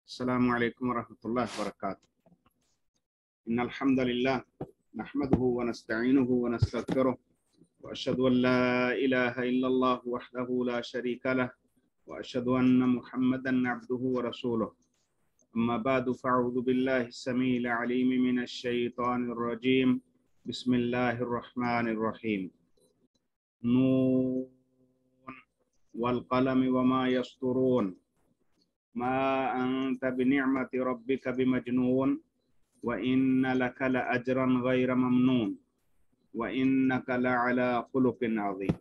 अस्सलामु अलैकुम वरहमतुल्लाहि वबरकातुहू। इन्नल हम्दुलिल्लाह नहमदुहु व नस्तईनुहु व नस्तगफिरुह व अशहदु अन ला इलाहा इल्लल्लाह वहदहु ला शरीका लह व अशहदु अन्न मुहम्मदन अब्दुहु व रसूलुहु। अम्मा बअदु फ़अऊज़ु बिल्लाहि समीइल अलीम मिनश शैतानिर रजीम। बिस्मिल्लाहिर रहमानिर रहीम। नून वल क़लम वमा यस्तुरून मा अंत बिनिअमति रब्बिका बिमजनून व इन्न लक लअजरन गैर ममनून व इन्नका लअला खुलुकिन अज़ीम।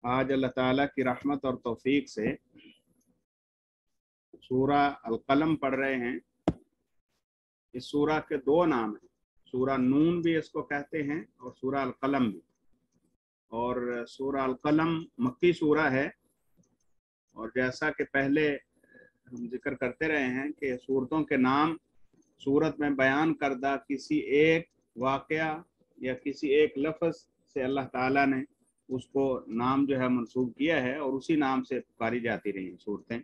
आज अल्लाह ताला की रहमत और तौफीक से सूरा अल कलम पढ़ रहे हैं। इस सूरा के दो नाम हैं, सूरा नून भी इसको कहते हैं और सूरा अल कलम भी। और सूरा अल कलम मक्की सूरा है। और जैसा कि पहले हम जिक्र करते रहे हैं कि सूरतों के नाम सूरत में बयान करदा किसी एक वाक़या या किसी एक लफ्ज़ से अल्लाह ताला ने उसको नाम जो है मंसूब किया है और उसी नाम से पुकारी जाती रही हैं सूरतें।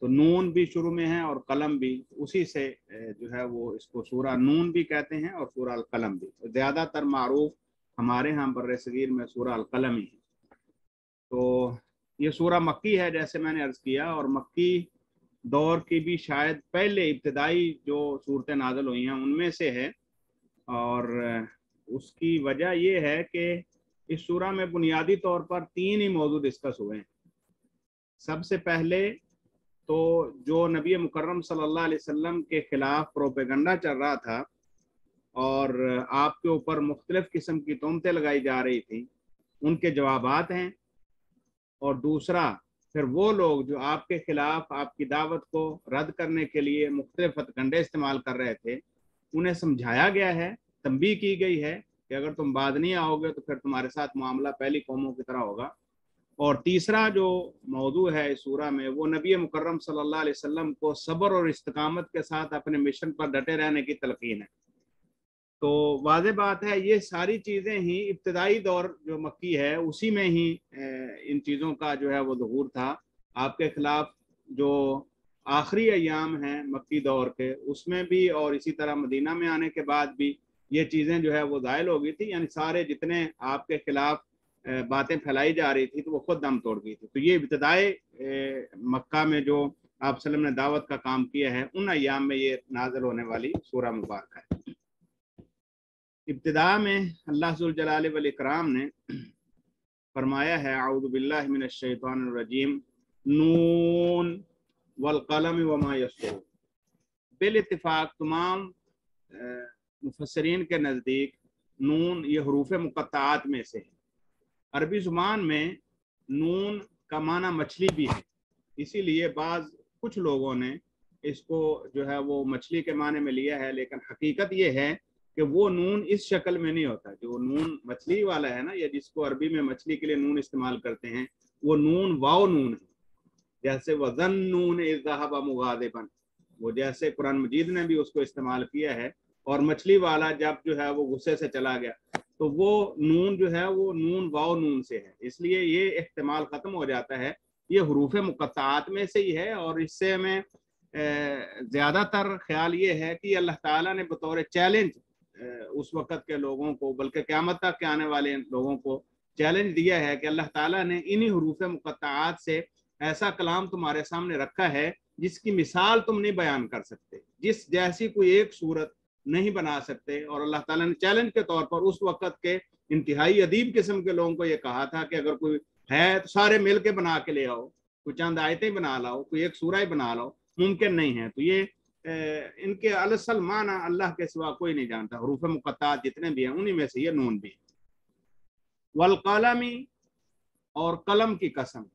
तो नून भी शुरू में है और कलम भी, उसी से जो है वो इसको सूरा नून भी कहते हैं और सूरा अल कलम भी। तो ज़्यादातर मारूफ हमारे यहाँ बर्रे सगीर में सूरा अल कलम ही है। तो ये सूरा मक्की है जैसे मैंने अर्ज़ किया, और मक्की दौर की भी शायद पहले इब्तदाई जो सूरतें नाज़िल हुई हैं उनमें से है। और उसकी वजह ये है कि इस सूरा में बुनियादी तौर पर तीन ही मौजू डिस्कस हुए हैं। सबसे पहले तो जो नबी मुकर्रम सल्लल्लाहु अलैहि वसल्लम के खिलाफ प्रोपेगंडा चल रहा था और आपके ऊपर मुख्तलिफ किस्म की तोहमतें लगाई जा रही थी, उनके जवाबात हैं। और दूसरा फिर वो लोग जो आपके खिलाफ आपकी दावत को रद्द करने के लिए मुख्तलिफ हथकंडे इस्तेमाल कर रहे थे, उन्हें समझाया गया है, तंबीह की गई है कि अगर तुम बाद नहीं आओगे तो फिर तुम्हारे साथ मामला पहली कौमों की तरह होगा। और तीसरा जो मौजू है इस सूरा में वो नबी मुकर्रम सल्लल्लाहु अलैहि वसल्लम को सब्र और इस्तिकामत के साथ अपने मिशन पर डटे रहने की तलकीन है। तो वाज़ेह बात है ये सारी चीज़ें ही इब्तदाई दौर जो मक्की है उसी में ही इन चीज़ों का जो है वो ज़हूर था। आपके खिलाफ जो आखिरी अय्याम हैं मक्की दौर के उसमें भी और इसी तरह मदीना में आने के बाद भी ये चीज़ें जो है वो ज़ायल हो गई थी। यानी सारे जितने आपके खिलाफ बातें फैलाई जा रही थी तो वो खुद दम तोड़ गई थी। तो ये इब्तदाई मक्का में जो आप सल्लम ने दावत का काम किया है उन अय्याम में ये नाज़िल होने वाली सूरा मुबारक है। इब्तिदा में अल्लाह ज़ुल जलाल वल इकराम ने फरमाया है, अऊज़ु बिल्लाहि मिनश शैतानिर रजीम, नून वल क़लम वमा यस्तुरून। बिल इत्तिफाक तमाम मुफस्सिरीन के नज़दीक नून ये हरूफ मुक़त्तआत में से है। अरबी ज़ुबान में नून का माना मछली भी है, इसीलिए कुछ लोगों ने इसको जो है वो मछली के माने में लिया है, लेकिन हकीकत ये है कि वो नून इस शक्ल में नहीं होता। जो नून मछली वाला है ना, या जिसको अरबी में मछली के लिए नून इस्तेमाल करते हैं, वो नून वाव नून है। जैसे वज़न्नून इज़ ज़हबा मुग़ाज़िबन, वो जैसे कुरान मजीद ने भी उसको इस्तेमाल किया है। और मछली वाला जब जो है वो गुस्से से चला गया, तो वो नून जो है वो नून वाव नून से है, इसलिए ये इस्तेमाल ख़त्म हो जाता है। ये हरूफ मुक़त्तआत में से ही है। और इससे हमें ज़्यादातर ख्याल ये है कि अल्लाह ताला ने बतौर चैलेंज उस वक़्त के लोगों को, बल्कि क़यामत तक के आने वाले लोगों को चैलेंज दिया है कि अल्लाह ताला ने इन्हीं हरूफ मुक़त्तआत से ऐसा कलाम तुम्हारे सामने रखा है जिसकी मिसाल तुम नहीं बयान कर सकते, जिस जैसी कोई एक सूरत नहीं बना सकते। और अल्लाह ताला ने चैलेंज के तौर पर उस वक़्त के इंतहाई अदीब किस्म के लोगों को ये कहा था कि अगर कोई है तो सारे मिल के बना के ले आओ, कोई चंद आयतें बना लाओ, कोई एक सूरा ही बना लाओ, मुमकिन नहीं है। तो ये इनके असल माना अल्लाह के सिवा कोई नहीं जानता। हरूफ मुक़त्तआत जितने भी हैं उन्हीं में से ये नून भी। वल क़लमी, और कलम की कसम।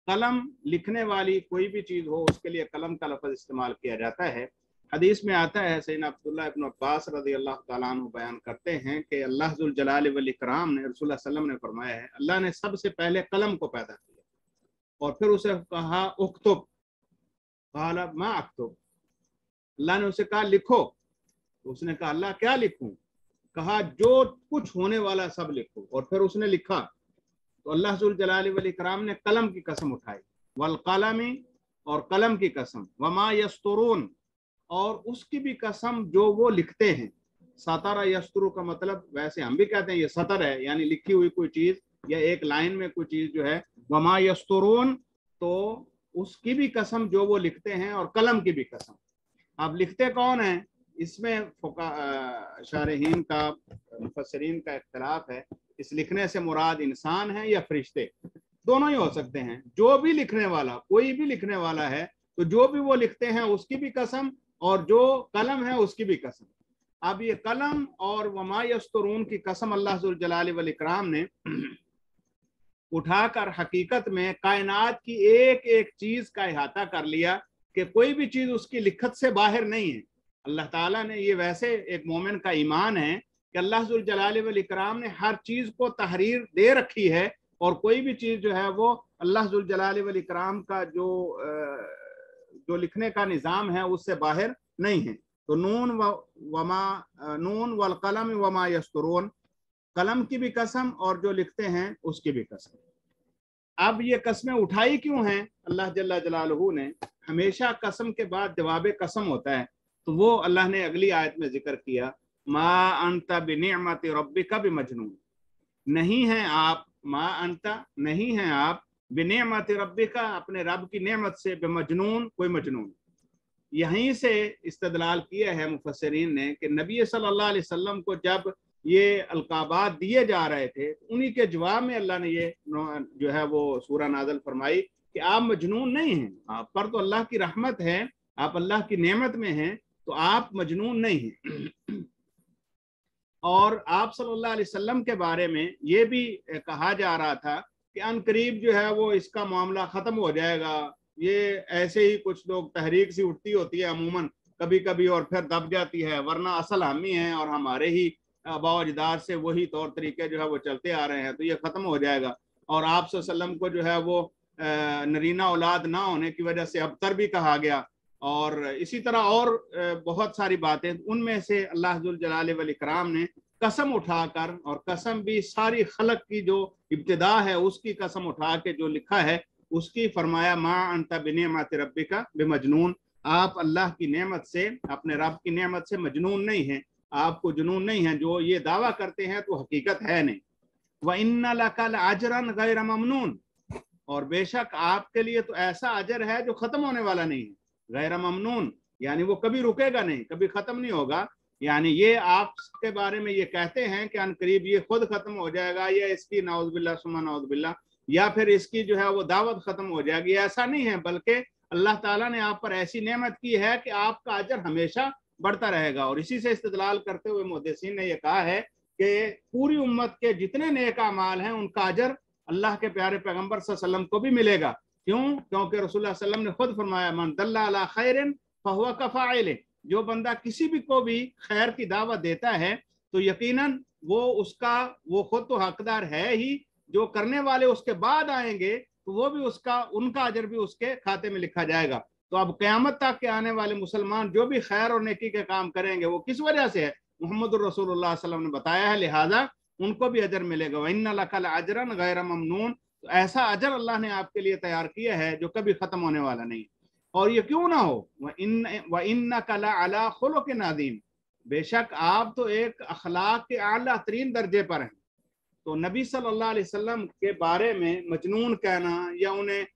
कलम लिखने वाली कोई भी चीज हो उसके लिए कलम का लफ्ज इस्तेमाल किया जाता है। हदीस में आता है, सैयदना अब्दुल्लाह इब्न अब्बास रज़ी अल्लाह तआला अन्हु बयान करते हैं कि अल्लाह जुल जलाल वल इकराम ने, रसूलुल्लाह सल्लल्लाहु अलैहि वसल्लम ने फरमाया है, अल्लाह ने सबसे पहले कलम को पैदा किया और फिर उसे कहा उक्तुब, क़ाल मा अक्तुब, अल्लाह ने उसे कहा लिखो, तो उसने कहा अल्लाह क्या लिखूं, कहा जो कुछ होने वाला सब लिखो, और फिर उसने लिखा। तो अल्लाह जुल जलाल वल इकराम ने कलम की कसम उठाई, वल कलमी, और कलम की कसम, वमा यस्तुरून, और उसकी भी कसम जो वो लिखते हैं। सतरा यस्तुरु का मतलब वैसे हम भी कहते हैं ये सतर है, यानी लिखी हुई कोई चीज या एक लाइन में कोई चीज जो है, वमा यस्तुरून, तो उसकी भी कसम जो वो लिखते हैं, और कलम की भी कसम। अब लिखते कौन है, इसमें शारहीन का, मुफस्सिरीन का इख्तिलाफ है। इस लिखने से मुराद इंसान है या फरिश्ते, दोनों ही हो सकते हैं। जो भी लिखने वाला, कोई भी लिखने वाला है, तो जो भी वो लिखते हैं उसकी भी कसम, और जो कलम है उसकी भी कसम। अब ये कलम और वमा यस्तुरून की कसम अल्लाह जुल जलाल वल इकराम ने उठाकर हकीकत में कायनात की एक एक चीज का इहाता कर लिया कि कोई भी चीज उसकी लिखत से बाहर नहीं है। अल्लाह ताला ने, ये वैसे एक मोमिन का ईमान है कि अल्लाह जुल जलाल वल इकराम ने हर चीज को तहरीर दे रखी है, और कोई भी चीज जो है वो अल्लाह जुल जलाल वल इकराम का जो लिखने का निज़ाम है उससे बाहर नहीं है। तो नून वल कलम वमा यस्तुरून, कलम की भी कसम और जो लिखते हैं उसकी भी कसम। अब ये कस्में उठाई क्यों हैं अल्लाह जल्ला जलालहू ने? हमेशा कसम के बाद जवाब कसम होता है, तो वो अल्लाह ने अगली आयत में जिक्र किया, मा अंता बिनिअमति रब्बिका बिमजनून, नहीं है आप, मा अंता, नहीं है आप, बिनिअमति रब्बिका, अपने रब की नेमत से, बिमजनून, कोई मजनून। यहीं से इस्तदलाल किया है मुफस्सिरीन ने कि नबी सल्लल्लाहु अलैहि वसल्लम को जब ये अलकाबात दिए जा रहे थे, उन्हीं के जवाब में अल्लाह ने ये जो है वो सूरह नाज़िल फरमाई कि आप मजनून नहीं हैं, आप पर तो अल्लाह की रहमत है, आप अल्लाह की नेमत में हैं, तो आप मजनून नहीं हैं। और आप सल्लल्लाहु अलैहि वसल्लम के बारे में ये भी कहा जा रहा था कि अनकरीब जो है वो इसका मामला ख़त्म हो जाएगा। ये ऐसे ही कुछ लोग, तहरीक सी उठती होती है अमूमन कभी कभी और फिर दब जाती है, वरना असल हम ही हैं और हमारे ही आबा अजदाद से वही तौर तरीके जो है वो चलते आ रहे हैं, तो ये ख़त्म हो जाएगा। और आप सल्लल्लाहु अलैहि वसल्लम को जो है वो नरीना औलाद ना होने की वजह से अबतर भी कहा गया, और इसी तरह और बहुत सारी बातें। उनमें से अल्लाह जुल जलाल वल इकराम ने कसम उठाकर, और कसम भी सारी खलक की जो इब्तिदा है उसकी कसम उठा के जो लिखा है उसकी फरमाया, मा अंता बिनिअमति रब्बिका बिमजनून, आप अल्लाह की नेमत से, अपने रब की नेमत से मजनून नहीं हैं, आपको जुनून नहीं है। जो ये दावा करते हैं तो हकीकत है नहीं। व इन्ना लका लअजरन गैर ममनून, और बेशक आपके लिए तो ऐसा अजर है जो खत्म होने वाला नहीं है। गैर ममनून यानी वो कभी रुकेगा नहीं, कभी खत्म नहीं होगा। यानी ये आपके बारे में ये कहते हैं कि अनकरीब ये खुद खत्म हो जाएगा, या इसकी नाउज़ुबिल्लाह सुम्मा नाउज़ुबिल्लाह, या फिर इसकी जो है वो दावत खत्म हो जाएगी, ऐसा नहीं है। बल्कि अल्लाह ताला ने आप पर ऐसी नेमत की है कि आपका अजर हमेशा बढ़ता रहेगा। और इसी से इस्तेदलाल करते हुए मुहद्दिसीन ने यह कहा है कि पूरी उम्मत के जितने नेक अमाल हैं उनका अजर अल्लाह के प्यारे पैगंबर सल्लल्लाहु अलैहि वसल्लम को भी मिलेगा। क्यों? क्योंकि रसूलुल्लाह सल्लल्लाहु अलैहि वसल्लम ने खुद फरमाया, मन दल्ला अला खैरिन फहुवा कफ़ाइल, जो बंदा किसी भी को भी खैर की दावत देता है तो यकीनन वो खुद तो हकदार है ही, जो करने वाले उसके बाद आएंगे तो वो भी उनका अजर भी उसके खाते में लिखा जाएगा। तो अब क़यामत तक के आने वाले मुसलमान जो भी खैर और नेकी के काम करेंगे वो किस वजह से है? मोहम्मद रसूलुल्लाह सल्लल्लाहु अलैहि वसल्लम ने बताया है, लिहाजा उनको भी अजर मिलेगा। व इन्ना लका लअजरन गैर ममनून, तो ऐसा अजर अल्लाह ने आपके लिए तैयार किया है जो कभी खत्म होने वाला नहीं। और ये क्यों ना हो, व इन्नका लअला खुलुक़िन अज़ीम, बेशक आप तो एक अखलाक के आला तरीन दर्जे पर हैं। तो नबी सल्लल्लाहु अलैहि वसल्लम के बारे में मजनून कहना, या उन्हें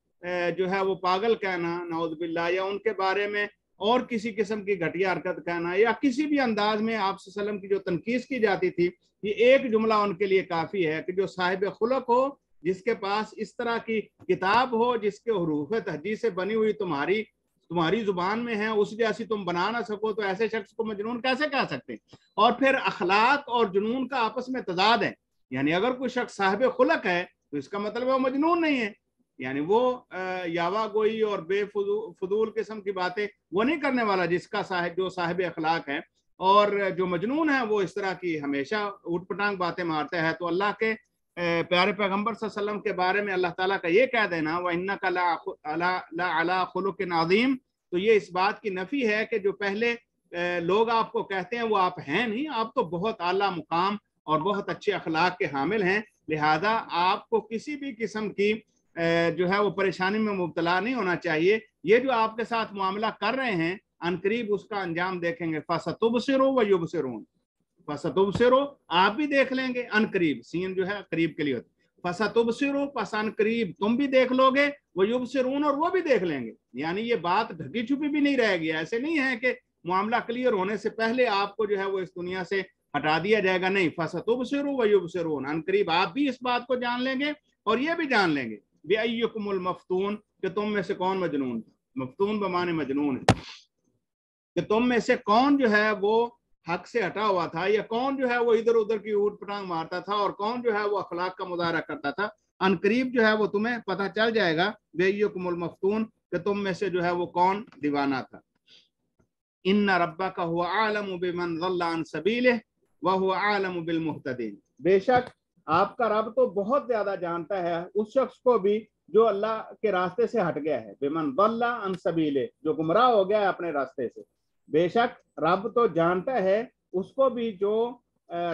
जो है वो पागल कहना नाउज़ुबिल्लाह, या उनके बारे में और किसी किस्म की घटिया हरकत कहना, या किसी भी अंदाज में आप सल्लम की जो तनकीस की जाती थी, ये एक जुमला उनके लिए काफ़ी है कि जो साहिब खुलक हो, जिसके पास इस तरह की किताब हो जिसके हुरूफ तहजीद से बनी हुई तुम्हारी जुबान में है, उस जैसी तुम बना ना सको, तो ऐसे शख्स को मजनून कैसे कह सकते? और फिर अखलाक और जुनून का आपस में तजाद है। यानी अगर कोई शख्स साहिब खुलक है तो इसका मतलब वो मजनून नहीं है। یعنی وہ یاوا گوئی اور بے فضول قسم کی باتیں وہ نہیں کرنے والا جس کا جو صاحب اخلاق ہے، اور جو مجنون ہے وہ اس طرح کی ہمیشہ اوٹ پٹانگ باتیں مارتا ہے۔ تو اللہ کے پیارے پیغمبر صلی اللہ علیہ وسلم کے بارے میں اللہ تعالیٰ کا یہ کہہ دینا وَإِنَّكَ لَعَلَىٰ خُلُقٍ عَظِيمٍ، تو یہ اس بات کی نفی ہے کہ جو پہلے لوگ آپ کو کہتے ہیں وہ آپ ہیں نہیں، آپ تو بہت اعلیٰ مقام اور بہت اچھے اخلاق کے حامل ہیں، لہذا آپ کو کسی بھی قسم کی جو ہے وہ پریشانی میں مبتلا نہیں ہونا چاہیے۔ یہ جو آپ کے ساتھ معاملہ کر رہے ہیں عنقریب اس کا انجام دیکھیں گے، فَسَتُبْصِرُ وَيُبْصِرُونَ، فَسَتُبْصِرُ آپ بھی دیکھ لیں گے، عنقریب سین جو ہے قریب کے لیے ہوتا ہے، فَسَتُبْصِرُ پس عنقریب تم بھی دیکھ لو گے، وَيُبْصِرُونَ اور وہ بھی دیکھ لیں گے، یعنی یہ بات ڈھکی چھپی بھی نہیں رہے گی۔ ایسے نہیں ہے کہ معاملہ کلیئر ہونے سے پہلے آپ کو جو ہے وہ اس دنیا سے ہٹا دیا جائے گا، نہیں، فَسَتُبْصِرُ وَيُبْصِرُونَ عنقریب آپ بھی اس بات کو جان لیں گے اور یہ بھی جان لیں گے، بِأَيُّكُمُ الْمَفْتُونَ کہ تم میں سے کون مجنون تھا، مفتون بمانے مجنون ہے، کہ تم میں سے کون جو ہے وہ حق سے ہٹا ہوا تھا، یا کون جو ہے وہ ادھر ادھر کی اوٹ پٹانگ مارتا تھا، اور کون جو ہے وہ اخلاق کا مظاہرہ کرتا تھا۔ عنقریب جو ہے وہ تمہیں پتہ چل جائے گا، بِأَيُّكُمُ الْمَفْتُونَ کہ تم میں سے جو ہے وہ کون دیوانہ تھا۔ إِنَّ رَبَّكَ هُوَ أَعْلَمُ بِمَنْ ضَلَّ عَنْ سَبِيلِهِ وَهُوَ أَعْلَمُ بِالْمُهْتَدِينَ، بے شک آپ کا رب تو بہت زیادہ جانتا ہے اس شخص کو بھی جو اللہ کے راستے سے ہٹ گیا ہے، بِمَنْ ضَلَّ عَنْ سَبِيلِهِ جو گمراہ ہو گیا ہے اپنے راستے سے، بے شک رب تو جانتا ہے اس کو بھی جو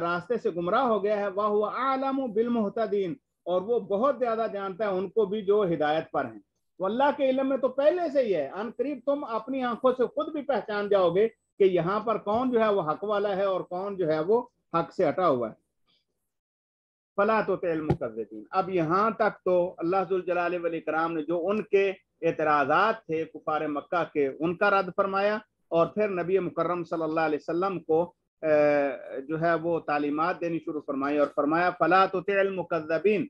راستے سے گمراہ ہو گیا ہے، وَهُوَ أَعْلَمُ بِالْمُهْتَدِينَ اور وہ بہت زیادہ جانتا ہے ان کو بھی جو ہدایت پر ہیں۔ تو اللہ کے علم میں تو پہلے سے ہی ہے، عنقریب تم اپنی آنکھوں سے خود بھی پہچان جاؤ گے کہ یہاں پر کون جو ہے وہ حق والا ہے اور کون جو ہے وہ حق سے ہٹا ہوا ہے۔ فَلَا تُطِعِ الْمُكَذِّبِينَ، اب یہاں تک تو اللہ ذوالجلال والاکرام نے جو ان کے اعتراضات تھے کفار مکہ کے ان کا رد فرمایا، اور پھر نبی مکرم صلی اللہ علیہ وسلم کو جو ہے وہ تعلیمات دینی شروع فرمائی اور فرمایا فَلَا تُطِعِ الْمُكَذِّبِينَ،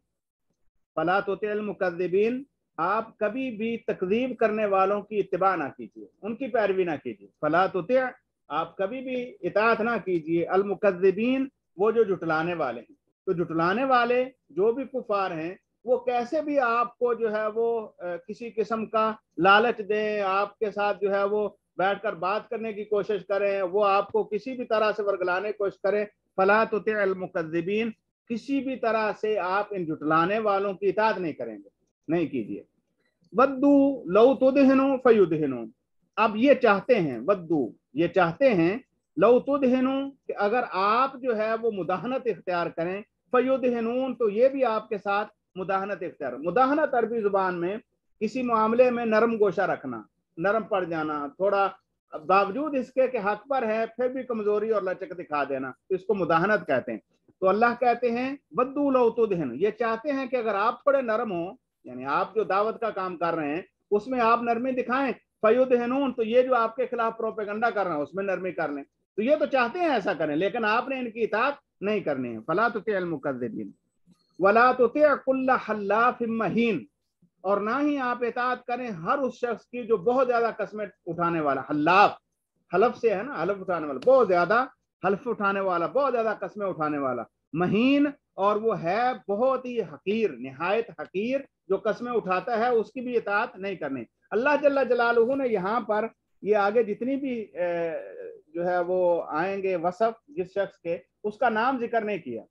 فَلَا تُطِعِ الْمُكَذِّبِينَ آپ کبھی بھی تکذیب کرنے والوں کی اتباع نہ کیجیے، ان کی پیروی نہ کیجیے، فَلَا تُطِعْ آپ کبھی بھی اطاعت نہ کیجیے، المکذبین وہ جو جھٹلانے والے ہیں۔ تو جھٹلانے والے جو بھی کفار ہیں وہ کیسے بھی آپ کو جو ہے وہ کسی قسم کا لالچ دیں، آپ کے ساتھ جو ہے وہ بیٹھ کر بات کرنے کی کوشش کریں، وہ آپ کو کسی بھی طرح سے ورگلانے کی کوشش کریں، فَلَا تُطِعْ الْمُكَذِّبِينَ کسی بھی طرح سے آپ ان جھٹلانے والوں کی اطاعت نہیں کریں گے، نہیں کیجیے۔ ودو لو تدہنو فیدہنون اب یہ چاہتے ہیں، ودو یہ چاہتے ہیں، لو تدہنو کہ اگر آپ جو ہے وہ مداہنت اختیار کریں، فیدہنون تو یہ بھی آپ کے ساتھ مداہنت اختیار، مداہنت عربی زبان میں کسی معاملے میں نرم گوشہ رکھنا، نرم پڑ جانا، تھوڑا باوجود اس کے کہ حق پر ہے پھر بھی کمزوری اور لچک دکھا دینا، اس کو مداہنت کہتے ہیں۔ تو اللہ کہتے ہیں ودو لو تدہن یہ چاہتے ہیں کہ اگر آپ تھوڑے نرم ہوں، یعنی آپ جو دعوت کا کام کر رہے ہیں اس میں آپ نرمی دکھائیں، فیدہنون تو یہ جو آپ کے خلاف پروپیگنڈا کر رہے ہیں اس میں نرمی کر لیں، تو یہ تو چاہتے ہیں ایسا کریں لیکن آپ نے ان کی اطاعت نہیں کرنی ہے۔ فلا تطع المکذبین ولا تطع کل حلاف مہین اور نہ ہی آپ اطاعت کریں ہر اس شخص کی جو بہت زیادہ قسمیں اٹھانے والا، حلاف حلف سے ہے نا، حلف اٹھانے والا، بہت زیادہ حلف اٹھانے والا، بہت زیادہ قسمیں اٹھانے والا، مہین اور وہ ہے بہت ہی حقیر، نہایت حقیر، جو قسمیں اٹھاتا ہے اس کی بھی اطاعت نہیں کرنی۔ اللہ جل جلالہ نے یہاں پر یہ آگے جتنی بھی جو ہے وہ آئیں گے وصف جس شخص کے، اس کا نام ذکر نہیں کیا،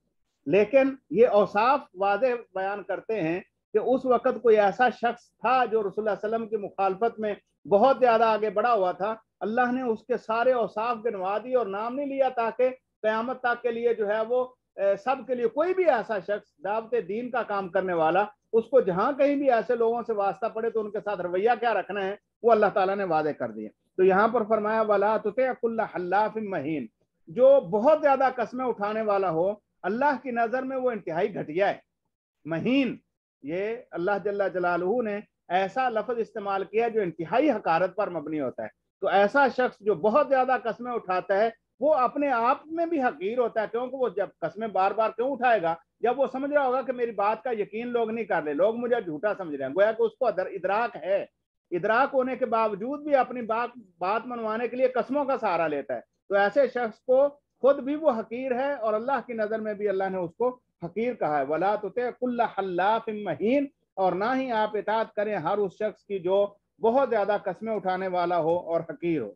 لیکن یہ اوصاف واضح بیان کرتے ہیں کہ اس وقت کوئی ایسا شخص تھا جو رسول اللہ علیہ وسلم کی مخالفت میں بہت زیادہ آگے بڑھا ہوا تھا، اللہ نے اس کے سارے اوصاف گنوا دی اور نام نہیں لیا تاکہ قیامت تک کے لیے جو ہے وہ سب کے لیے کوئی بھی ایسا شخص دعوت دین کا کام کرنے والا اس کو جہاں کہیں بھی ایسے لوگوں سے واسطہ پڑے تو ان کے ساتھ رویہ کیا رکھنا ہے وہ اللہ تعالیٰ نے واضح کر دیا۔ تو یہاں پر فرمایا وَلَا تُطِعْ كُلَّ حَلَّافٍ مَّهِينٍ جو بہت زیادہ قسمیں اٹھانے والا ہو، اللہ کی نظر میں وہ انتہائی گھٹیا ہے۔ مہین یہ اللہ جل جلالہ نے ایسا لفظ استعمال کیا جو انتہائی حقارت پر مبنی ہوتا ہے۔ تو ایسا شخص جو بہت زیادہ قسمیں اٹھاتا ہے وہ اپنے آپ میں بھی حقیر ہوتا ہے، کیونکہ وہ جب قسمیں بار بار کیوں اٹھائے گا؟ جب وہ سمجھ رہا ہوگا کہ میری بات کا یقین لوگ نہیں کر رہے، لوگ مجھے جھوٹا سمجھ رہے ہیں، گویا کہ اس کو ادراک ہے، ادراک ہونے کے باوجود بھی اپنی بات منوانے کے لیے قسموں کا سہارا لیتا ہے۔ تو ایسے شخص کو خود بھی وہ حقیر ہے اور اللہ کی نظر میں بھی اللہ نے اس کو حقیر کہا ہے۔ وَلَا تُطِعْ كُلَّ حَلَّافٍ مَّهِينٍ اور ना ही आप इताअत करें हर उस शख्स की जो बहुत ज्यादा कस्में उठाने वाला हो और हकीर हो।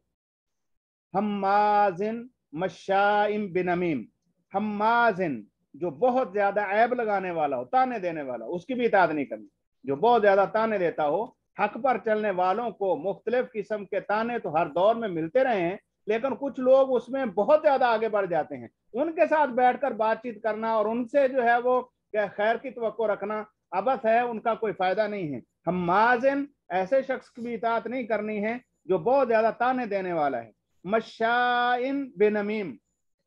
हम्माजिन मशाइम बिनमीम, हम्माजिन जो बहुत ज्यादा ऐब लगाने वाला हो, ताने देने वाला, उसकी भी इताअत नहीं करनी। जो बहुत ज्यादा ताने देता हो, हक पर चलने वालों को मुख्तलिफ किस्म के ताने तो हर दौर में मिलते रहे हैं, लेकिन कुछ लोग उसमें बहुत ज्यादा आगे बढ़ जाते हैं। उनके साथ बैठकर बातचीत करना और उनसे जो है वो खैर की तवक्को रखना अबस है, उनका कोई फायदा नहीं है। हम्माजिन ऐसे शख्स की भी इताअत नहीं करनी है जो बहुत ज्यादा ताने देने वाला है। मशाइन बेनमीम,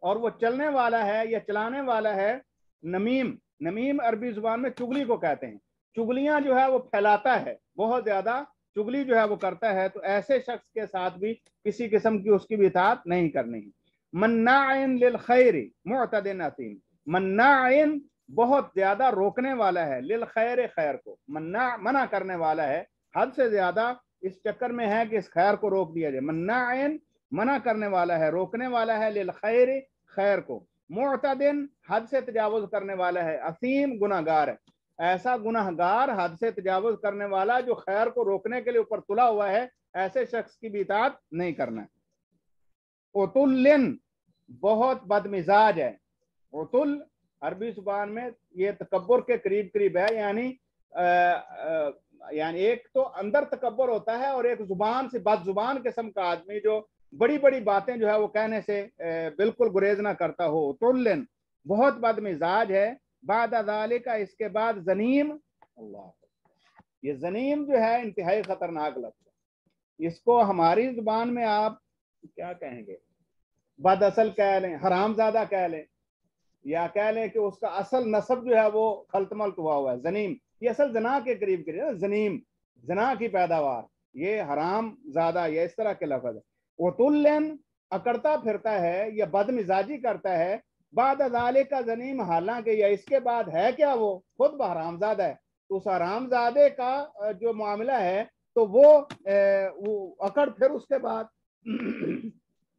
और वो चलने वाला है या चलाने वाला है नमीम। नमीम अरबी जुबान में चुगली को कहते हैं। चुगलियां जो है वो फैलाता है, बहुत ज्यादा चुगली जो है वो करता है। तो ऐसे शख्स के साथ भी किसी किस्म की उसकी भी इताअत नहीं करनी है। मन्नाइन लिल खैर मुअतदिन असीम, मन्नाइन बहुत ज्यादा रोकने वाला है, लिल खैर खैर को, मन्ना मना करने वाला है, हद से ज्यादा इस चक्कर में है कि इस खैर को रोक दिया जाए। मन्नाइन मना करने वाला है, रोकने वाला है, लिल खैर खैर को, मुअतदिन हद से तजावुज करने वाला है, असीम गुनाहगार है। ऐसा गुनाहगार हद से तजावुज करने वाला जो खैर को रोकने के लिए ऊपर तुला हुआ है, ऐसे शख्स की भी इताअत नहीं करना है। उतुल्लिन बहुत बदमिजाज है। उतुल अरबी जुबान में ये तकब्बुर के करीब करीब है, यानी एक तो अंदर तकब्बुर होता है और एक जुबान से बदजुबान किस्म का आदमी जो बड़ी बड़ी बातें जो है वो कहने से बिल्कुल गुरेज ना करता हो। तुल्लिन बहुत बदमिजाज है। बाद ज़ालिका इसके बाद जनीम, अल्लाह, ये जनीम जो है इंतहाई खतरनाक लगता है। इसको हमारी जुबान में आप क्या कहेंगे, बदअसल कह लें, हरामजादा कह लें, या कह लें कि उसका असल नसब जो है वो खलतमल्त हुआ है। जनीम ये असल जना के करीब करीब, जनीम जना की पैदावार, ये हराम ज्यादा, ये इस तरह के लफ्ज है। वो तुल्लन अकड़ता फिरता है या बदमिजाजी करता है। बाद अजाले का जनीम, हालांकि या इसके बाद है क्या, वो खुद हरामजादा है। तो उस हरामजादे का जो मामला है तो वो अकड़ फिर उसके बाद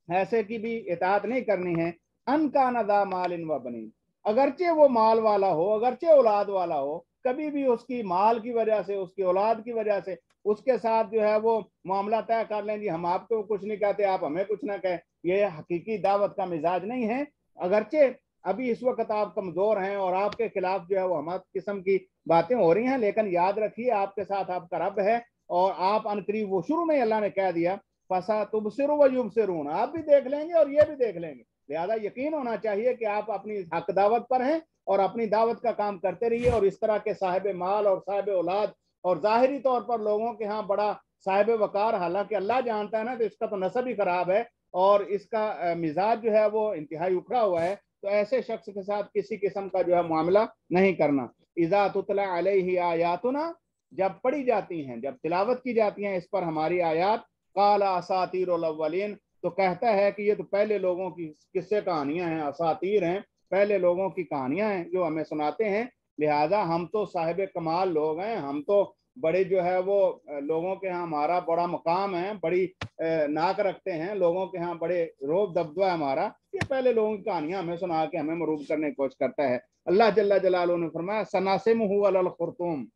ऐसे की भी इताअत नहीं करनी है। अन का नदा मालिन व बनीन, अगरचे वो माल वाला हो, अगरचे औलाद वाला हो, कभी भी उसकी माल की वजह से, उसकी औलाद की वजह से उसके साथ जो है वो मामला तय कर लें, जी हम आपको कुछ नहीं कहते, आप हमें कुछ ना कहें। ये हकीकी दावत का मिजाज नहीं है। अगरचे अभी इस वक्त आप कमजोर हैं और आपके खिलाफ जो है वो हमारे किस्म की बातें हो रही हैं, लेकिन याद रखिए आपके साथ आपका रब है और आप अनकरीब, वो शुरू में अल्लाह ने कह दिया फसा तुबसिरु व युबसिरून, आप भी देख लेंगे और ये भी देख लेंगे। लिहाजा यकीन होना चाहिए कि आप अपनी हक दावत पर हैं और अपनी दावत का काम करते रहिए। और इस तरह के साहिब माल और साहिब औलाद और जाहिरी तौर पर लोगों के यहाँ बड़ा साहिब वकार, हालांकि अल्लाह जानता है ना, तो इसका तो नसब ही खराब है और इसका मिजाज जो है वो इंतहाई उखड़ा हुआ है। तो ऐसे शख्स के साथ किसी किस्म का जो है मामला नहीं करना। इज़ा तुतला अलैहि आयातुना, जब पढ़ी जाती हैं, जब तिलावत की जाती हैं इस पर हमारी आयात, काला असातीरुल अव्वलीन, तो कहता है कि ये तो पहले लोगों की किस्से कहानियां हैं, असातीर हैं, पहले लोगों की कहानियां हैं जो हमें सुनाते हैं। लिहाजा हम तो साहिब कमाल लोग हैं, हम तो बड़े जो है वो लोगों के यहाँ हमारा बड़ा मकाम है, बड़ी नाक रखते हैं, लोगों के यहाँ बड़े रोब दबदबा है हमारा। ये पहले लोगों की कहानियां हमें सुना के हमें मरूब करने की कोशिश करता है। अल्लाह जल्ला जलालुहु ने फरमाया सनासिमुहु अलल खुर्तुम,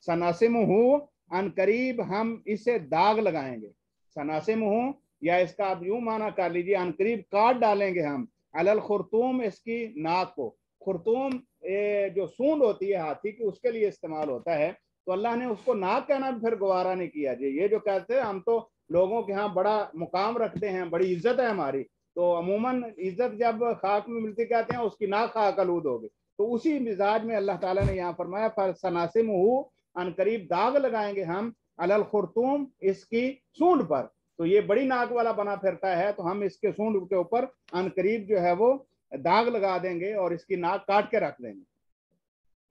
सनासिमुहु अन करीब हम इसे दाग लगाएंगे। सनासिमुहु या इसका आप यूं माना कर लीजिए, अन करीब काट डालेंगे हम, अलल खुर्तुम इसकी नाक को। खुर्तुम जो सूंड होती है हाथी की, उसके लिए इस्तेमाल होता है। तो अल्लाह ने उसको नाक कहना भी फिर गवारा नहीं किया। जी ये जो कहते हैं हम तो लोगों के यहाँ बड़ा मुकाम रखते हैं, बड़ी इज्जत है हमारी, तो अमूमन इज्जत जब खाक में मिलती कहते हैं उसकी नाक खाक आलूद होगी। तो उसी मिजाज में अल्लाह ताला ने यहाँ फरमाया फर सनासिमुहु अन करीब दाग लगाएंगे हम, अलल खुर्तुम इसकी सूंड पर। तो ये बड़ी नाक वाला बना फिरता है, तो हम इसके सूंड के ऊपर अन करीब जो है वो दाग लगा देंगे और इसकी नाक काट के रख देंगे।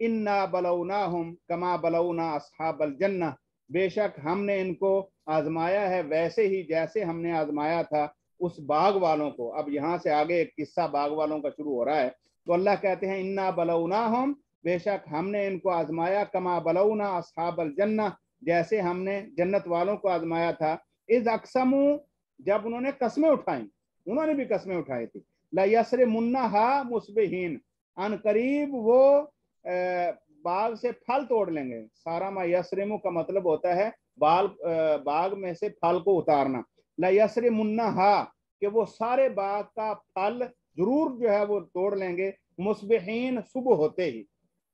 इन्ना बलौनाहुम कमा बलौना अस्हाबल जन्नह, बेशक हमने इनको आजमाया है वैसे ही जैसे हमने आजमाया था उस बाग वालों को। अब यहाँ से आगे एक किस्सा बाग वालों का शुरू हो रहा है। तो अल्लाह कहते हैं इन्ना बलौनाहुम, बेशक हमने इनको आजमाया, कमा बलौना अस्हाबल जन्नह, जैसे हमने जन्नत वालों को आजमाया था। इज अक्समू, जब उन्होंने कस्में उठाई, उन्होंने भी कस्में उठाई थी, ला यसरिमुन्नहा मुस्बिहीन, अन करीब वो बाग से फल तोड़ लेंगे। सारा मा यसरिमु का मतलब होता है बाग में से फल को उतारना। ला यसरिमुन्ना हा, कि वो सारे बाग का फल जरूर जो है वो तोड़ लेंगे। मुस्बिहीन, सुबह होते ही।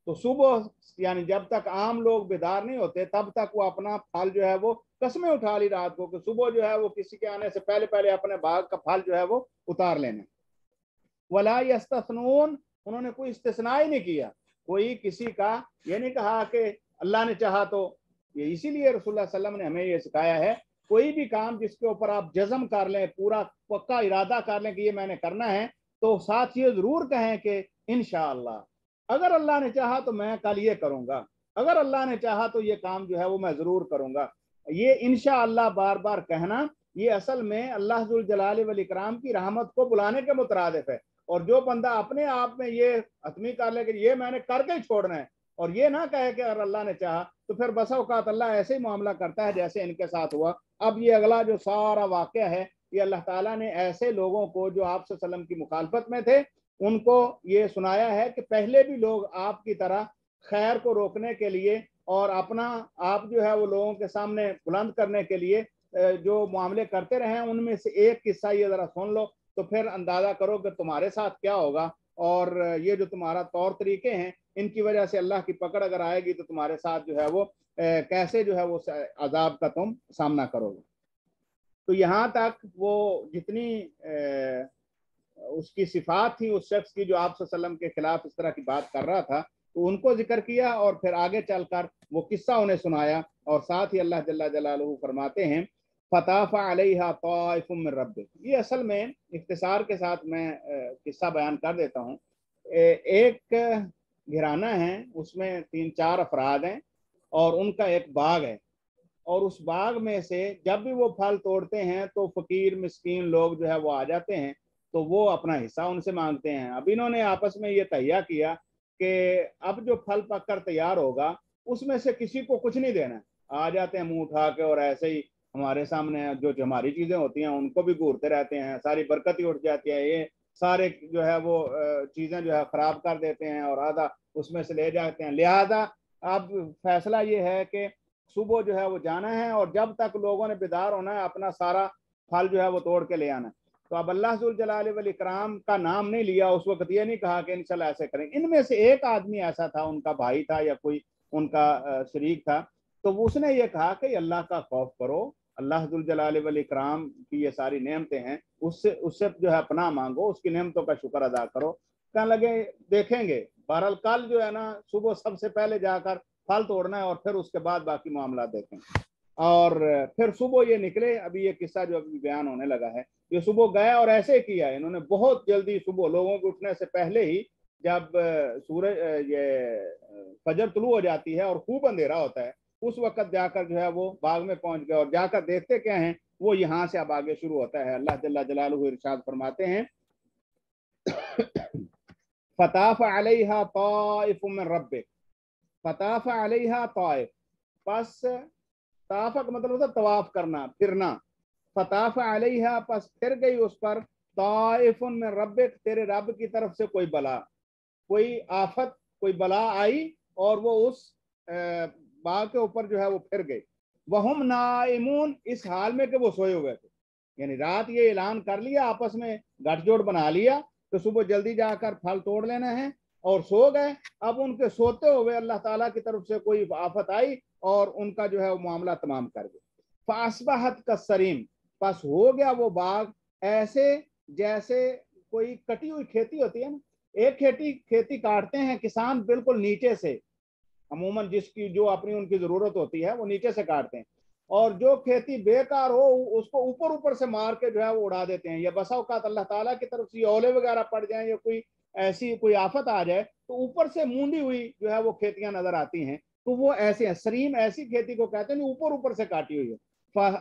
तो सुबह यानी जब तक आम लोग बेदार नहीं होते तब तक वो अपना फल जो है वो कस्में उठा ली रात को कि सुबह जो है वो किसी के आने से पहले पहले अपने बाग का फल जो है वो उतार लेना। वला यस्तस्नून, उन्होंने कोई इस्तिस्ना ही नहीं किया, कोई किसी का ये नहीं कहा कि अल्लाह ने चाहा तो। ये इसीलिए रसूलुल्लाह सल्लल्लाहु अलैहि वसल्लम ने हमें ये सिखाया है, कोई भी काम जिसके ऊपर आप जज्म कर लें, पूरा पक्का इरादा कर लें कि ये मैंने करना है, तो साथ ये जरूर कहें कि इंशाअल्लाह, अगर अल्लाह ने चाहा तो मैं कल ये करूंगा, अगर अल्लाह ने चाहा तो ये काम जो है वो मैं जरूर करूंगा। ये इंशाअल्लाह बार बार कहना, ये असल में अल्लाह जुल जलाल वल इकराम की रहमत को बुलाने के मुतरादिफ है। और जो बंदा अपने आप में ये हतमी कर ले कि ये मैंने करके ही छोड़ना है, और ये ना कहे कि अगर अल्लाह ने चाहा, तो फिर बसा औकात अल्लाह ऐसे ही मामला करता है जैसे इनके साथ हुआ। अब ये अगला जो सारा वाकया है, ये अल्लाह ताला ने ऐसे लोगों को जो आप सल्लम की मुखालफत में थे उनको ये सुनाया है कि पहले भी लोग आपकी तरह खैर को रोकने के लिए और अपना आप जो है वो लोगों के सामने बुलंद करने के लिए जो मामले करते रहे हैं, उनमें से एक किस्सा ये जरा सुन लो तो फिर अंदाजा करो कि तुम्हारे साथ क्या होगा। और ये जो तुम्हारा तौर तरीके हैं, इनकी वजह से अल्लाह की पकड़ अगर आएगी तो तुम्हारे साथ जो है वो कैसे जो है वो अजाब का तुम सामना करोगे। तो यहाँ तक वो जितनी उसकी सिफात थी उस शख्स की जो आप सल्लम के खिलाफ इस तरह की बात कर रहा था, तो उनको जिक्र किया और फिर आगे चलकर वो किस्सा उन्हें सुनाया। और साथ ही अल्लाह जल्ला जलालुहु फरमाते हैं, फताफा अलैहा ताइफुम मिन रब्बिक। ये असल में इख्तिसार के साथ मैं किस्सा बयान कर देता हूँ। एक घराना है, उसमें 3-4 अफराद हैं और उनका एक बाग है, और उस बाग में से जब भी वो फल तोड़ते हैं तो फकीर मिस्कीन लोग जो है वो आ जाते हैं, तो वो अपना हिस्सा उनसे मांगते हैं। अब इन्होंने आपस में ये तैयार किया कि अब जो फल पककर तैयार होगा उसमें से किसी को कुछ नहीं देना। आ जाते हैं मुंह उठा के और ऐसे ही हमारे सामने जो हमारी चीजें होती हैं उनको भी घूरते रहते हैं, सारी बरकत ही उठ जाती है। ये सारे जो है वो चीजें जो है खराब कर देते हैं और आधा उसमें से ले जाते हैं। लिहाजा अब फैसला ये है कि सुबह जो है वो जाना है और जब तक लोगों ने बेदार होना है अपना सारा फल जो है वो तोड़ के ले आना है। तो अब अल्लाह जुल जलाल वल इकराम का नाम नहीं लिया उस वक्त, ये नहीं कहा कि इंशाल्लाह ऐसे करेंगे। इनमें से एक आदमी ऐसा था, उनका भाई था या कोई उनका शरीक था, तो उसने ये कहा कि अल्लाह का खौफ करो, अल्लाह जुल जलाल वल इकराम की ये सारी नेमतें हैं, उससे उससे जो है पनाह मांगो, उसकी नेमतों का शुक्र अदा करो। कहने लगे देखेंगे, बहरहाल कल जो है ना सुबह सबसे पहले जाकर फल तोड़ना है और फिर उसके बाद बाकी मामला देखेंगे। और फिर सुबह ये निकले। अभी ये किस्सा जो अभी बयान होने लगा है, ये सुबह गया और ऐसे किया इन्होंने, बहुत जल्दी सुबह लोगों के उठने से पहले ही, जब सूरज ये फजर तुलू हो जाती है और खूब अंधेरा होता है, उस वक्त जाकर जो है वो बाग में पहुंच गए। और जाकर देखते क्या हैं, वो यहाँ से अब आगे शुरू होता है। अल्लाह जल्ला जलालुहु इरशाद फरमाते हैं, फताफ अलैहा ताइफुम मिन रब्बिक, फताफ अलैहा ताइफ, बस ताफा का मतलब होता है तवाफ करना, फिरना। फताफ अलैहा, पस फिर गई उस पर, ताइफुन मिन रब्बिक, तेरे रब की तरफ से कोई बला, कोई आफत, कोई बला आई और वो उस बाग के ऊपर जो है वो फिर गई। वहुम नाइमून, इस हाल में कि वो सोए हुए थे। यानी रात ये ऐलान कर लिया, आपस में गठजोड़ बना लिया तो सुबह जल्दी जाकर फल तोड़ लेना है, और सो गए। अब उनके सोते हुए अल्लाह ताला की तरफ से कोई आफत आई और उनका जो है वो मामला तमाम कर गया। फासबाहत का सरीम, बस हो गया वो बाग ऐसे जैसे कोई कटी हुई खेती होती है ना। एक खेती काटते हैं किसान बिल्कुल नीचे से, अमूमन जिसकी जो अपनी उनकी जरूरत होती है वो नीचे से काटते हैं, और जो खेती बेकार हो उसको ऊपर ऊपर से मार के जो है वो उड़ा देते हैं। या बसा औकात अल्लाह ताला की तरफ से ओले वगैरह पड़ जाए या कोई ऐसी कोई आफत आ जाए तो ऊपर से मूंदी हुई जो है वो खेतियां नजर आती हैं, तो वो ऐसे है। सरीम ऐसी खेती को कहते हैं ऊपर ऊपर से काटी हुई है।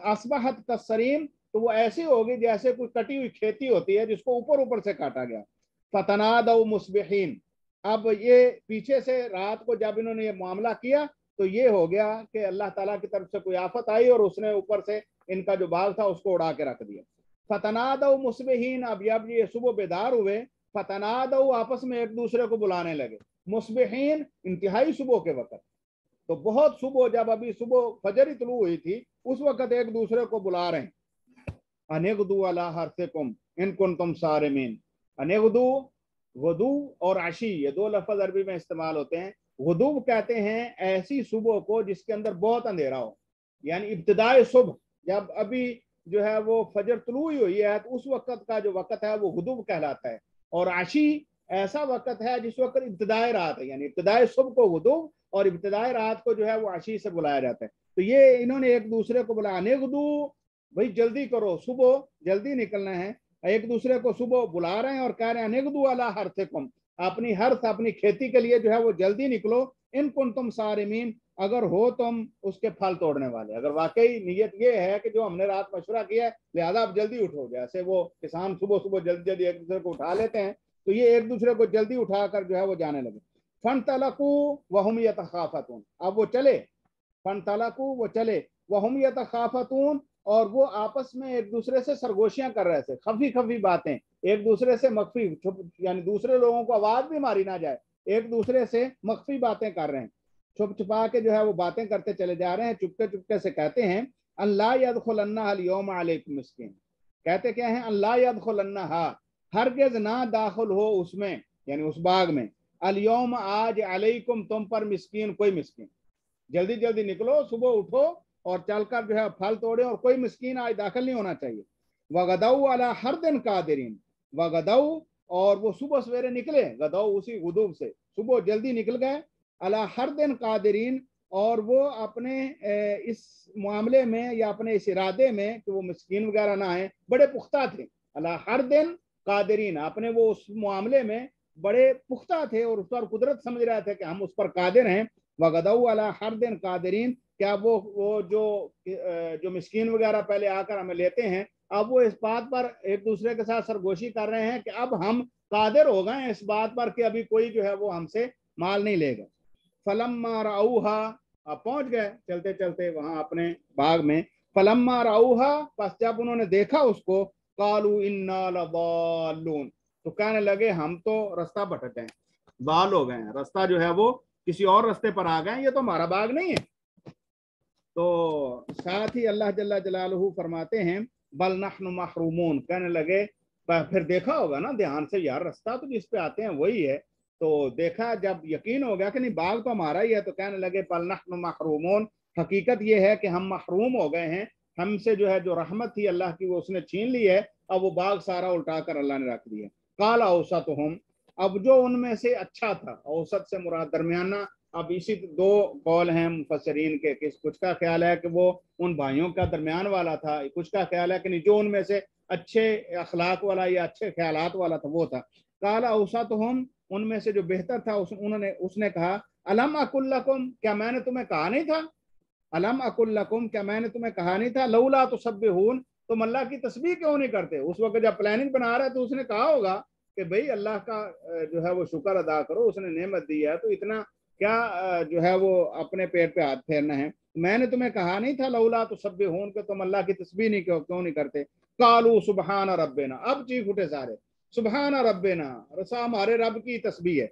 असबहत का सरीम, तो वो ऐसी होगी जैसे कोई कटी हुई खेती होती है जिसको ऊपर ऊपर से काटा गया। फतनादौ मुस्बिहीन, अब ये पीछे से रात को जब इन्होंने ये मामला किया तो ये हो गया कि अल्लाह ताला की तरफ से कोई आफत आई और उसने ऊपर से इनका जो बाग था उसको उड़ा के रख दिया। फतनादौ मुस्बिहीन, अब जब ये सुबह बेदार हुए, फतनादौ आपस में एक दूसरे को बुलाने लगे। मुस्बिहीन इंतहाई सुबह के वक्त। तो बहुत सुबह, जब अभी सुबह फजर ही तुलू हुई थी, उस वक्त एक दूसरे को बुला रहे हैं, अनेगदू अला हर्सिकुम इन कुंतुम सारिमीन। अनेगदू, गुदू और आशी, ये दो लफ्ज अरबी में इस्तेमाल होते हैं। गुदू कहते हैं ऐसी सुबह को जिसके अंदर बहुत अंधेरा हो, यानी इब्तिदाए सुबह, जब अभी जो है वो फजर तुलू हुई है, तो उस वक्त का जो वक्त है वो गुदू कहलाता है। और आशी ऐसा वक्त है जिस वक्त इब्तिदाए रात है, यानी इब्तिदाए सुबह को गुदू और इब्तिदाए रात को जो है वो आशी से बुलाया जाता है। तो ये इन्होंने एक दूसरे को बुलाया, अनेगदू भाई जल्दी करो, सुबह जल्दी निकलना है। एक दूसरे को सुबह बुला रहे हैं और कह रहे हैं अनेगदू अला हर्थिकुम, अपनी हर्थ, अपनी खेती के लिए जो है वो जल्दी निकलो। इन कुंतुम सारिमीन, अगर हो तुम उसके फल तोड़ने वाले, अगर वाकई नीयत ये है कि जो हमने रात मशवरा किया है लिहाजा आप जल्दी उठो। जैसे वो किसान सुबह सुबह जल्दी जल्दी एक दूसरे को उठा लेते हैं, तो ये एक दूसरे को जल्दी उठाकर जो है वो जाने लगे। फन तलकू वहुम यतखाफतून, अब वो चले, फन तलकू वो चले, वहुम यतखाफतून, और वो आपस में एक दूसरे से सरगोशियां कर रहे थे, खफी खफी बातें, एक दूसरे से मख्फी, यानी दूसरे लोगों को आवाज भी मारी ना जाए, एक दूसरे से मख्फी बातें कर रहे हैं, छुप छुपा के जो है वो बातें करते चले जा रहे हैं। चुपके चुपके से कहते हैं अल्लाह यदखुलन्ना अल यौम अलैकुम मिस्कीन, कहते क्या है, अल्लाह यदखुलन्ना, हरगिज ना दाखिल हो उसमें, यानी उस बाग में, अल यौम आज, अलैकुम तुम पर, मिस्कीन कोई मिस्कीन, जल्दी जल्दी निकलो, सुबह उठो और चलकर जो है फल तोड़े, और कोई मिस्कीन आज दाखिल नहीं होना चाहिए। वगदऊ अला हर दिन कादिरीन, वगदऊ, और वो सुबह सवेरे निकले, गदऊ उसी गुदूब से, सुबह जल्दी निकल गए, अला हर दिन कादिरीन, और वो अपने इस मामले में या अपने इस इरादे में कि वो मिस्कीन वगैरह ना है, बड़े पुख्ता थे। अला हर दिन कादिरीन, अपने वो उस मामले में बड़े पुख्ता थे और उस पर कुदरत समझ रहे थे कि हम उस पर कादिर हैं। वगदऊ अला हर दिन कादिरीन, क्या वो जो मिस्कीन वगैरह पहले आकर हमें लेते हैं, अब वो इस बात पर एक दूसरे के साथ सरगोशी कर रहे हैं कि अब हम कादिर हो गए इस बात पर कि अभी कोई जो है वो हमसे माल नहीं लेगा। फलम्मा राऊहा, अब पहुंच गए चलते चलते वहां अपने बाग में। फलम्मा राऊहा, बस जब उन्होंने देखा उसको, कालू इन्ना लदाल्लून, तो कहने लगे हम तो रास्ता भटक गए, बाल हो गए, रास्ता जो है वो किसी और रास्ते पर आ गए, ये तो हमारा बाग नहीं है। तो साथ ही अल्लाह जल्ला जलालहू फरमाते हैं बल नहनु महरूमून, कहने लगे, फिर देखा होगा ना ध्यान से, यार रास्ता तो जिस पे आते हैं वही है। तो देखा, जब यकीन हो गया कि नहीं बाग तो हमारा ही है, तो कहने लगे बल नहनु महरूमून, हकीकत ये है कि हम महरूम हो गए हैं, हमसे जो है जो रहमत थी अल्लाह की वो उसने छीन ली है, अब वो बाग सारा उल्टा कर अल्लाह ने रख दिया। काला औसतहुम, अब जो उनमें से अच्छा था, औसत से मुराद दरमियाना। अब इसी दो कौल हैं मुफस्सिरीन के, कुछ का ख्याल है कि वो उन भाइयों का दरमियान वाला था, कुछ का ख्याल है कि नहीं जो उनमें से अच्छे अखलाक वाला या अच्छे ख्यालात वाला था वो था। काला औसतहुम, उनमें से जो बेहतर था, उसने कहा अलम अकुल लकुम, क्या मैंने तुम्हें कहा नहीं था, अलम अकुल लकुम, क्या मैंने तुम्हें कहा नहीं था, लौला तुसब्बिहून, तुम अल्लाह की तस्बीह क्यों नहीं करते। उस वक्त जब प्लानिंग बना रहे तो उसने कहा होगा कि भाई अल्लाह का जो है वो शुक्र अदा करो, उसने नेमत दी है, तो इतना क्या जो है वो अपने पेट पे हाथ फेरना है। मैंने तुम्हें कहा नहीं था लौला तुसब्बिहून के तुम अल्लाह की तस्बीह नहीं क्यों नहीं करते। कालू सुबहान रब्बिना, अब चीख उठे सारे, सुबहान रब्बिना, रसा हमारे रब की तस्बीह है,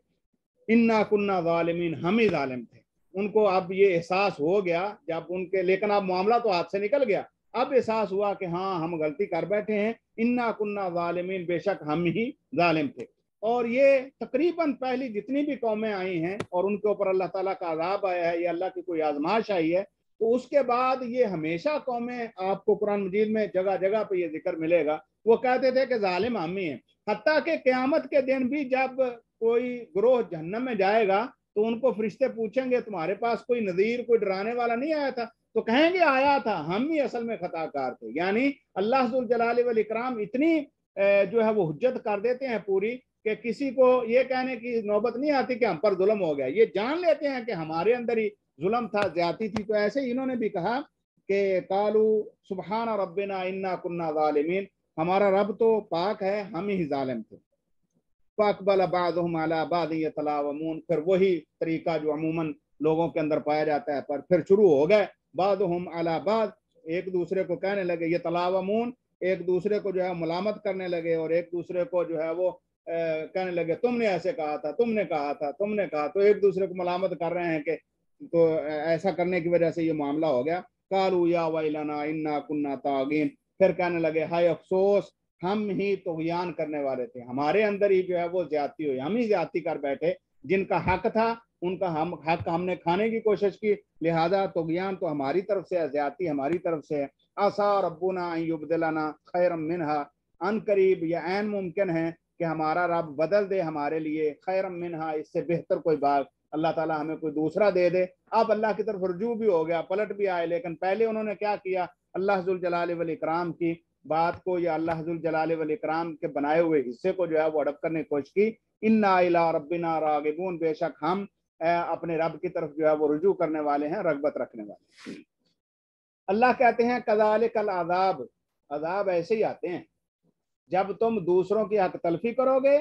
इन्ना कुन्ना ज़ालिमीन, हम ही जालिम थे। उनको अब ये एहसास हो गया जब उनके, लेकिन अब मामला तो हाथ से निकल गया, अब एहसास हुआ कि हाँ हम गलती कर बैठे हैं, इन्ना कुन्ना ज़ालिमीन, बेशक हम ही जालिम थे। और ये तकरीबन पहली जितनी भी कौमें आई हैं और उनके ऊपर अल्लाह ताला का अज़ाब आया है, ये अल्लाह की कोई आजमाइश आई है, तो उसके बाद ये हमेशा कौमें, आपको कुरान मजीद में जगह जगह पे ये जिक्र मिलेगा, वो कहते थे कि जालिम हम ही हैं। हत्ता के क़यामत के दिन भी जब कोई ग्रोह जहन्नम में जाएगा तो उनको फरिश्ते पूछेंगे तुम्हारे पास कोई नज़ीर, कोई डराने वाला नहीं आया था, तो कहेंगे आया था, हम ही असल में खताकार थे। यानी अल्लाह जुल जलाल वल इकराम इतनी जो है वो हुज्जत कर देते हैं पूरी, कि किसी को ये कहने की नौबत नहीं आती कि हम पर जुल्म हो गया, ये जान लेते हैं कि हमारे अंदर ही जुल्म था, ज्यादती थी। तो ऐसे ही इन्होंने भी कहा कि कालू सुबहान रब्बिना इन्ना कुन्ना ज़ालिमीन, हमारा रब तो पाक है, हम ही जालिम थे। फ़अक़बल बअज़ुहुम अला बअज़ यतलावमून, फिर वही तरीका जो अमूमन लोगों के अंदर पाया जाता है, पर फिर शुरू हो गए, बअज़ुहुम अला बअज़, एक दूसरे को कहने लगे, यतलावमून, एक दूसरे को जो है मलामत करने लगे और एक दूसरे को जो है वो कहने लगे तुमने ऐसे कहा था, तुमने कहा था, तुमने कहा, तो एक दूसरे को मलामत कर रहे हैं कि तो ऐसा करने की वजह से ये मामला हो गया। कालू या वैलना इन्ना कुन्ना तागीन, फिर कहने लगे हाय अफसोस, हम ही तुग़यान करने वाले थे, हमारे अंदर ही जो है वो ज्यादती हुई, हम ही ज्यादती कर बैठे, जिनका हक था उनका हम हक हमने खाने की कोशिश की, लिहाजा तुग़यान तो हमारी तरफ से है, ज्यादती हमारी तरफ से है। आसा रब्बुना अन युबदिलना खैरम मिनहा, अन करीब या ऐन मुमकिन है कि हमारा रब बदल दे हमारे लिए खैरम मिनहा, इससे बेहतर कोई बात अल्लाह ताला हमें कोई दूसरा दे दे। अब अल्लाह की तरफ रुजू भी हो गया, पलट भी आए, लेकिन पहले उन्होंने क्या किया, अल्लाह जुल जलाल वल इकराम की बात को या अल्लाह जुल जलाल वल इकराम के बनाए हुए हिस्से को जो है वो हड़प करने की कोशिश की। इन्ना इला रब्बिना रागिबून, बेशक हम अपने रब की तरफ जो है वो रुजू करने वाले हैं, रगबत रखने वाले। अल्लाह कहते हैं कज़ालिकल अज़ाब, अज़ाब ऐसे ही आते हैं जब तुम दूसरों की हक तलफी करोगे,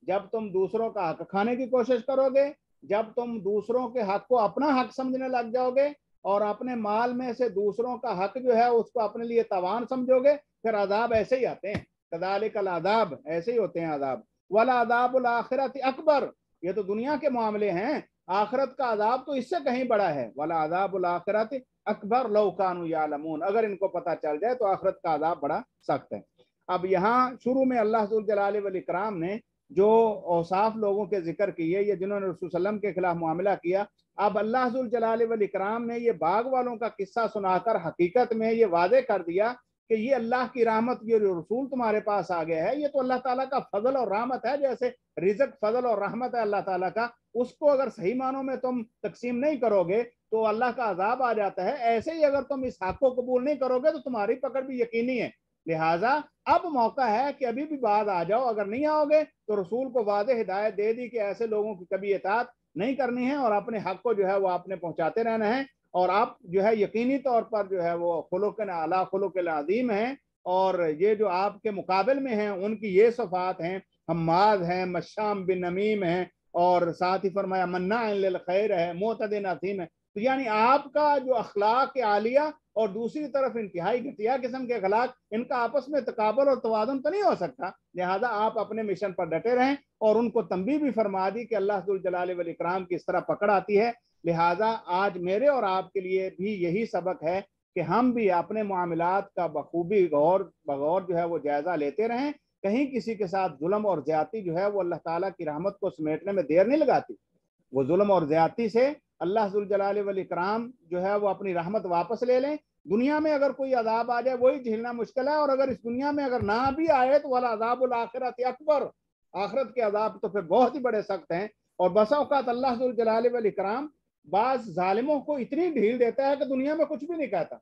जब तुम दूसरों का हक खाने की कोशिश करोगे, जब तुम दूसरों के हक को अपना हक समझने लग जाओगे और अपने माल में से दूसरों का हक जो है उसको अपने लिए तवान समझोगे, फिर अजाब ऐसे ही आते हैं। कज़ालिकल अज़ाब, ऐसे ही होते हैं अजाब। वला अज़ाबुल आखिरति अकबर, ये तो दुनिया के मामले हैं, आखिरत का अजाब तो इससे कहीं बड़ा है। वला अज़ाबुल आखिरति अकबर लौ कानू यालमून, अगर इनको पता चल जाए तो आखिरत का अजाब बड़ा सख्त है। अब यहाँ शुरू में अल्लाह जुल जलाल वल इकराम ने जो औसाफ लोगों के जिक्र किए, ये जिन्होंने रसूल सल्लम के खिलाफ मामला किया, अब अल्लाह जुल जलाल वल इकराम ने ये बाग वालों का किस्सा सुनाकर हकीकत में ये वादे कर दिया कि ये अल्लाह की रहमत, ये रसूल तुम्हारे पास आ गया है, ये तो अल्लाह ताला का फजल और रहमत है। जैसे रिज़्क फजल और रहमत है अल्लाह ताला का, उसको अगर सही मानों में तुम तकसीम नहीं करोगे तो अल्लाह का अजाब आ जाता है। ऐसे ही अगर तुम इस हक को कबूल नहीं करोगे तो तुम्हारी पकड़ भी यकीनी है। लिहाजा अब मौका है कि अभी भी बाद आ जाओ, अगर नहीं आओगे तो रसूल को वादे हिदायत दे दी कि ऐसे लोगों की कभी इताअत नहीं करनी है और अपने हक को जो है वो आपने पहुंचाते रहना है। और आप जो है यकीनी तौर पर जो है वो खुलुक़न आला खुलुक़िल अज़ीम हैं, और ये जो आपके मुकाबिल में हैं उनकी ये सिफ़ात हैं, हम्माज़ हैं, मश्शाम बिन नमीम हैं, और साथ ही फरमाया मन्नाअन लिल खैर है, मुअतदिन असीम है। तो यानी आपका जो अखलाक आलिया और दूसरी तरफ इंतहाई घटिया किस्म के अखलाक, इनका आपस में तकाबुल और तवाज़ुन तो नहीं हो सकता। लिहाजा आप अपने मिशन पर डटे रहें। और उनको तंबीह भी फरमा दी कि अल्लाह जुल जलाल वल इकराम की इस तरह पकड़ आती है। लिहाजा आज मेरे और आपके लिए भी यही सबक है कि हम भी अपने मामलात का बखूबी गौर बगौर जो है वो जायज़ा लेते रहें। कहीं किसी के साथ जुल्म और ज्यादती जो है वो अल्लाह ताला की रहमत को समेटने में देर नहीं लगाती। वो जुल्म और ज्यादती से अल्लाह जुल जलाल वल इकराम जो है वो अपनी रहमत वापस ले लें। दुनिया में अगर कोई अजाब आ जाए वही झेलना मुश्किल है, और अगर इस दुनिया में अगर ना भी आए तो वाला अजाबुल आखिरत अकबर, आखिरत के अजाब तो फिर बहुत ही बड़े सख्त हैं। और बसा औकात अल्लाह जुल जलाल वल इकराम बाज जालिमों को इतनी ढील देता है कि दुनिया में कुछ भी नहीं कहता,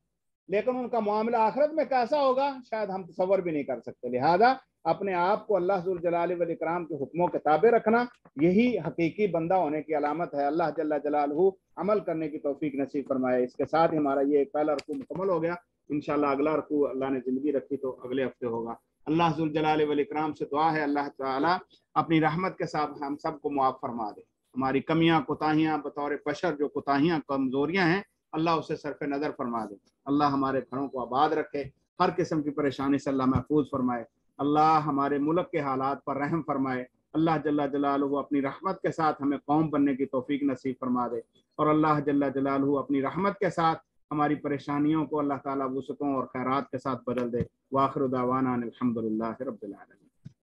लेकिन उनका मामला आखिरत में कैसा होगा शायद हम तसव्वुर भी नहीं कर सकते। लिहाजा अपने आप को अल्लाह जुल जलाल वल इकराम के हुक्मों के ताबे रखना, यही हकीकी बंदा होने की अलामत है। अल्लाह जल्ला जलालहू अमल करने की तौफीक नसीब फरमाए। इसके साथ ही हमारा ये पहला रुकू मुकम्मल हो गया। इंशाअल्लाह अगला रुकू अल्लाह ने ज़िंदगी रखी तो अगले हफ्ते होगा। अल्लाह जुल जलाल वल इकराम से दुआ है अल्लाह ताला अपनी रहमत के साथ हम सबको मुआफ़ फरमा दे। हमारी कमियाँ कोताहियाँ बतौर बशर जो कोताहियाँ कमज़ोरियाँ हैं अल्लाह उसे सरफ नज़र फरमा दे। अल्लाह हमारे घरों को आबाद रखे, हर किस्म की परेशानी से अल्लाह महफूज फरमाए। अल्लाह हमारे मुल्क के हालात पर रहम फरमाए। अल्लाह जल्ला जलालहू अपनी रहमत के साथ हमें कौम बनने की तौफीक नसीब फरमा दे। और अल्लाह जल्ला जलालहू अपनी रहमत के साथ हमारी परेशानियों को अल्लाह ताला वुसअतों और खैरात के साथ बदल दे। वाखिर दावाना अनिल हम्दुलिल्लाहि रब्बिल आलमीन।